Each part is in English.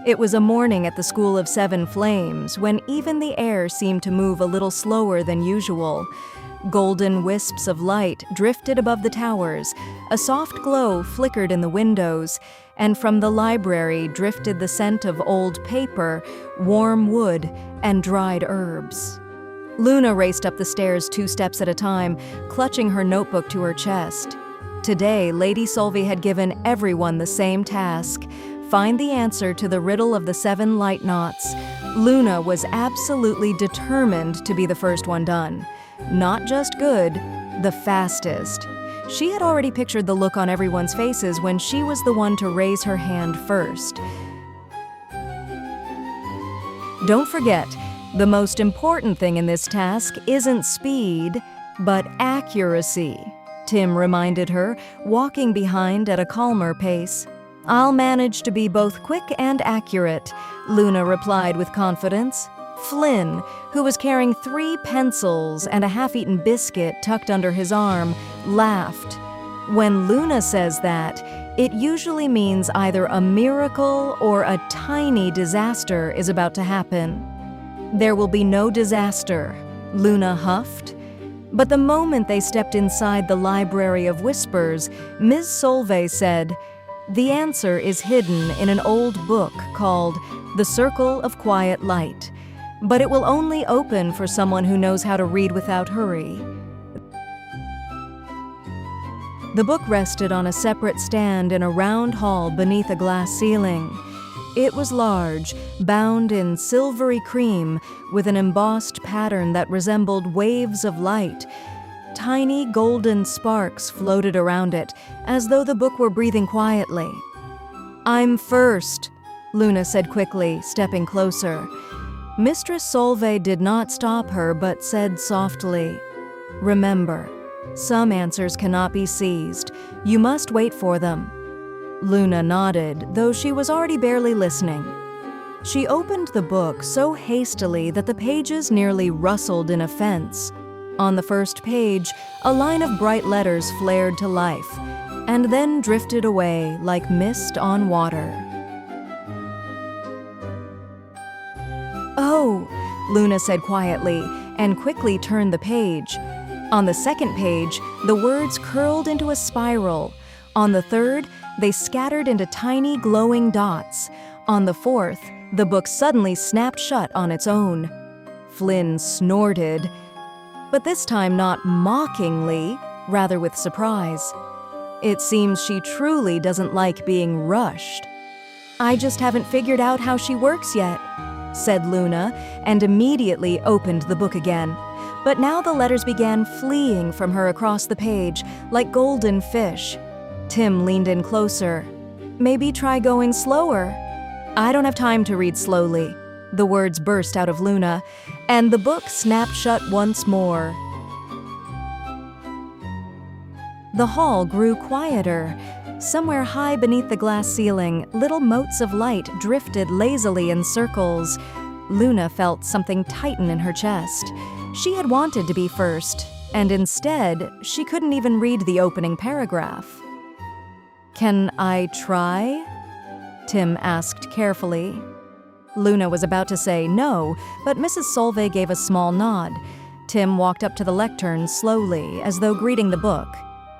It was a morning at the School of Seven Flames when even the air seemed to move a little slower than usual. Golden wisps of light drifted above the towers, a soft glow flickered in the windows, and from the library drifted the scent of old paper, warm wood, and dried herbs. Luna raced up the stairs 2 steps at a time, clutching her notebook to her chest. Today, Lady Solvay had given everyone the same task: find the answer to the riddle of the 7 light knots. Luna was absolutely determined to be the first one done. Not just good, the fastest. She had already pictured the look on everyone's faces when she was the one to raise her hand first. Don't forget, the most important thing in this task isn't speed, but accuracy, Tim reminded her, walking behind at a calmer pace. I'll manage to be both quick and accurate, Luna replied with confidence. Flynn, who was carrying 3 pencils and a half-eaten biscuit tucked under his arm, laughed. When Luna says that, it usually means either a miracle or a tiny disaster is about to happen. There will be no disaster, Luna huffed. But the moment they stepped inside the Library of Whispers, Ms. Solvay said, "The answer is hidden in an old book called The Circle of Quiet Light, but it will only open for someone who knows how to read without hurry." The book rested on a separate stand in a round hall beneath a glass ceiling. It was large, bound in silvery cream, with an embossed pattern that resembled waves of light. Tiny golden sparks floated around it, as though the book were breathing quietly. "I'm first," Luna said quickly, stepping closer. Mistress Solvay did not stop her, but said softly, "Remember, some answers cannot be seized. You must wait for them." Luna nodded, though she was already barely listening. She opened the book so hastily that the pages nearly rustled in offense. On the first page, a line of bright letters flared to life, and then drifted away like mist on water. "Oh," Luna said quietly, and quickly turned the page. On the second page, the words curled into a spiral. On the third, they scattered into tiny glowing dots. On the fourth, the book suddenly snapped shut on its own. Flynn snorted, but this time not mockingly, rather with surprise. "It seems she truly doesn't like being rushed." "I just haven't figured out how she works yet," said Luna, and immediately opened the book again. But now the letters began fleeing from her across the page, like golden fish. Tim leaned in closer. "Maybe try going slower." "I don't have time to read slowly." The words burst out of Luna, and the book snapped shut once more. The hall grew quieter. Somewhere high beneath the glass ceiling, little motes of light drifted lazily in circles. Luna felt something tighten in her chest. She had wanted to be first, and instead, she couldn't even read the opening paragraph. "Can I try?" Tim asked carefully. Luna was about to say no, but Mrs. Solvay gave a small nod. Tim walked up to the lectern slowly, as though greeting the book.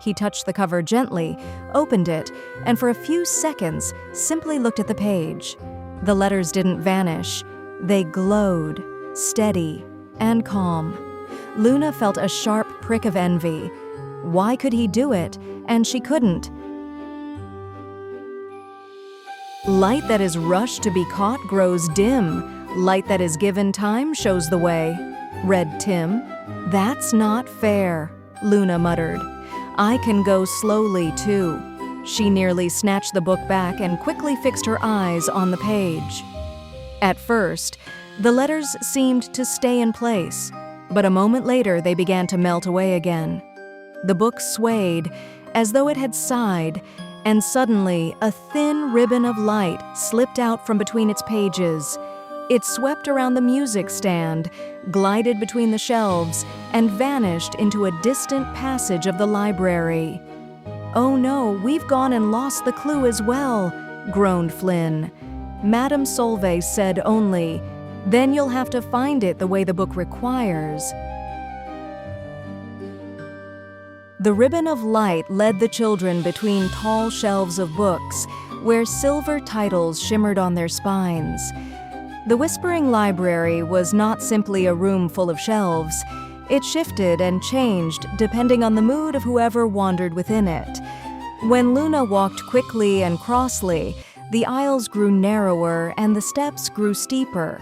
He touched the cover gently, opened it, and for a few seconds simply looked at the page. The letters didn't vanish. They glowed, steady and calm. Luna felt a sharp prick of envy. Why could he do it, and she couldn't? "Light that is rushed to be caught grows dim. Light that is given time shows the way," read Tim. "That's not fair," Luna muttered. "I can go slowly, too." She nearly snatched the book back and quickly fixed her eyes on the page. At first, the letters seemed to stay in place, but a moment later they began to melt away again. The book swayed, as though it had sighed, and suddenly a thin ribbon of light slipped out from between its pages. It swept around the music stand, glided between the shelves, and vanished into a distant passage of the library. "Oh no, we've gone and lost the clue as well," groaned Flynn. Madame Solvay said only, "Then you'll have to find it the way the book requires." The ribbon of light led the children between tall shelves of books, where silver titles shimmered on their spines. The Whispering Library was not simply a room full of shelves. It shifted and changed depending on the mood of whoever wandered within it. When Luna walked quickly and crossly, the aisles grew narrower and the steps grew steeper.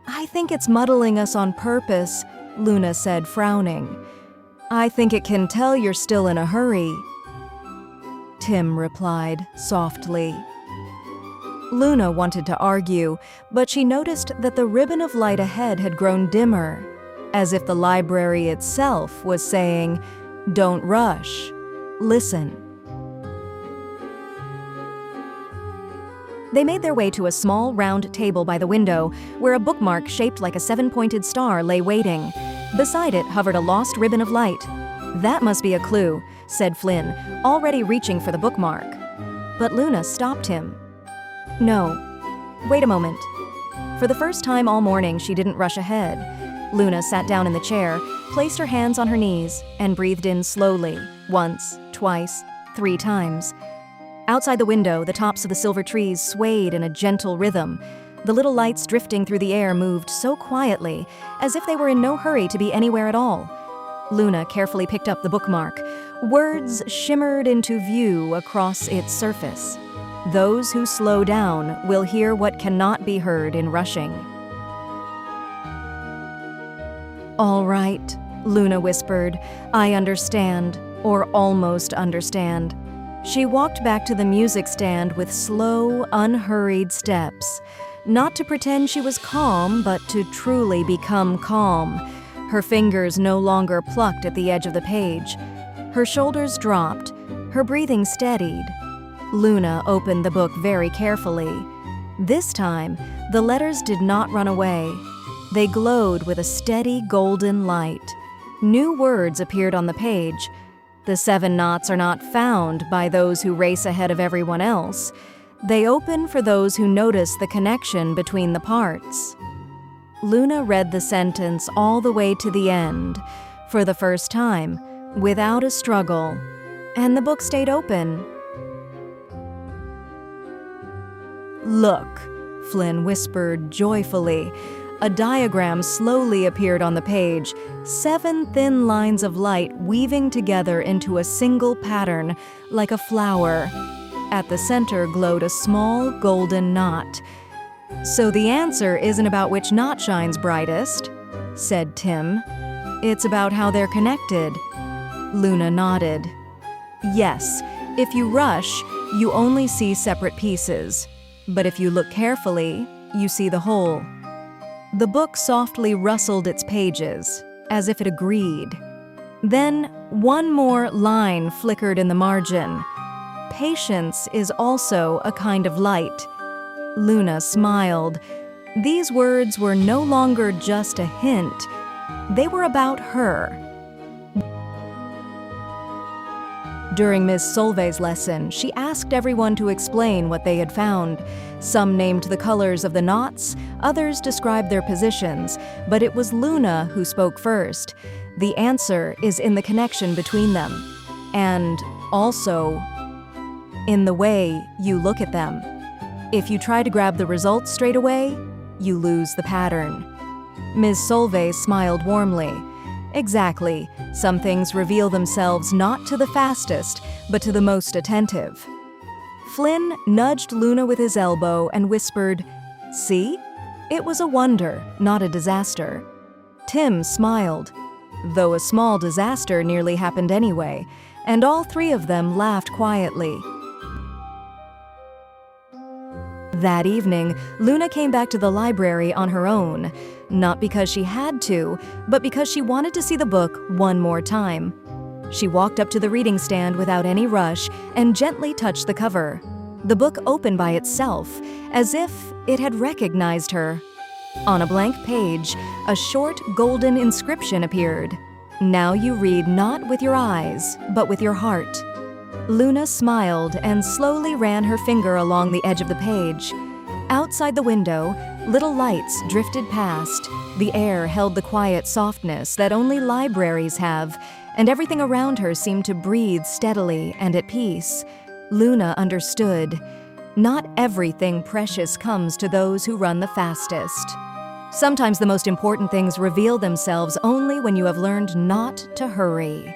"I think it's muddling us on purpose," Luna said, frowning. "I think it can tell you're still in a hurry," Tim replied softly. Luna wanted to argue, but she noticed that the ribbon of light ahead had grown dimmer, as if the library itself was saying, "Don't rush. Listen." They made their way to a small, round table by the window, where a bookmark shaped like a seven-pointed star lay waiting. Beside it hovered a lost ribbon of light. "That must be a clue," said Flynn, already reaching for the bookmark. But Luna stopped him. "No. Wait a moment." For the first time all morning, she didn't rush ahead. Luna sat down in the chair, placed her hands on her knees, and breathed in slowly, once, twice, 3 times. Outside the window, the tops of the silver trees swayed in a gentle rhythm. The little lights drifting through the air moved so quietly, as if they were in no hurry to be anywhere at all. Luna carefully picked up the bookmark. Words shimmered into view across its surface. "Those who slow down will hear what cannot be heard in rushing." "All right," Luna whispered. "I understand, or almost understand." She walked back to the music stand with slow, unhurried steps. Not to pretend she was calm, but to truly become calm. Her fingers no longer plucked at the edge of the page. Her shoulders dropped. Her breathing steadied. Luna opened the book very carefully. This time, the letters did not run away. They glowed with a steady golden light. New words appeared on the page. The 7 knots are not found by those who race ahead of everyone else. They open for those who notice the connection between the parts. Luna read the sentence all the way to the end, for the first time, without a struggle, and the book stayed open. "Look," Flynn whispered joyfully. A diagram slowly appeared on the page, 7 thin lines of light weaving together into a single pattern, like a flower. At the center glowed a small golden knot. "So the answer isn't about which knot shines brightest," said Tim. "It's about how they're connected." Luna nodded. "Yes, if you rush, you only see separate pieces. But if you look carefully, you see the whole." The book softly rustled its pages, as if it agreed. Then one more line flickered in the margin. "Patience is also a kind of light." Luna smiled. These words were no longer just a hint. They were about her. During Miss Solvay's lesson, she asked everyone to explain what they had found. Some named the colors of the knots, others described their positions, but it was Luna who spoke first. The answer is in the connection between them, and also in the way you look at them. If you try to grab the results straight away, you lose the pattern. Ms. Solvay smiled warmly. Exactly. Some things reveal themselves not to the fastest, but to the most attentive. Flynn nudged Luna with his elbow and whispered, "See? It was a wonder, not a disaster." Tim smiled, though a small disaster nearly happened anyway, and all 3 of them laughed quietly. That evening, Luna came back to the library on her own, not because she had to, but because she wanted to see the book one more time. She walked up to the reading stand without any rush and gently touched the cover. The book opened by itself, as if it had recognized her. On a blank page, a short golden inscription appeared. "Now you read not with your eyes, but with your heart." Luna smiled and slowly ran her finger along the edge of the page. Outside the window, little lights drifted past. The air held the quiet softness that only libraries have, and everything around her seemed to breathe steadily and at peace. Luna understood. Not everything precious comes to those who run the fastest. Sometimes the most important things reveal themselves only when you have learned not to hurry.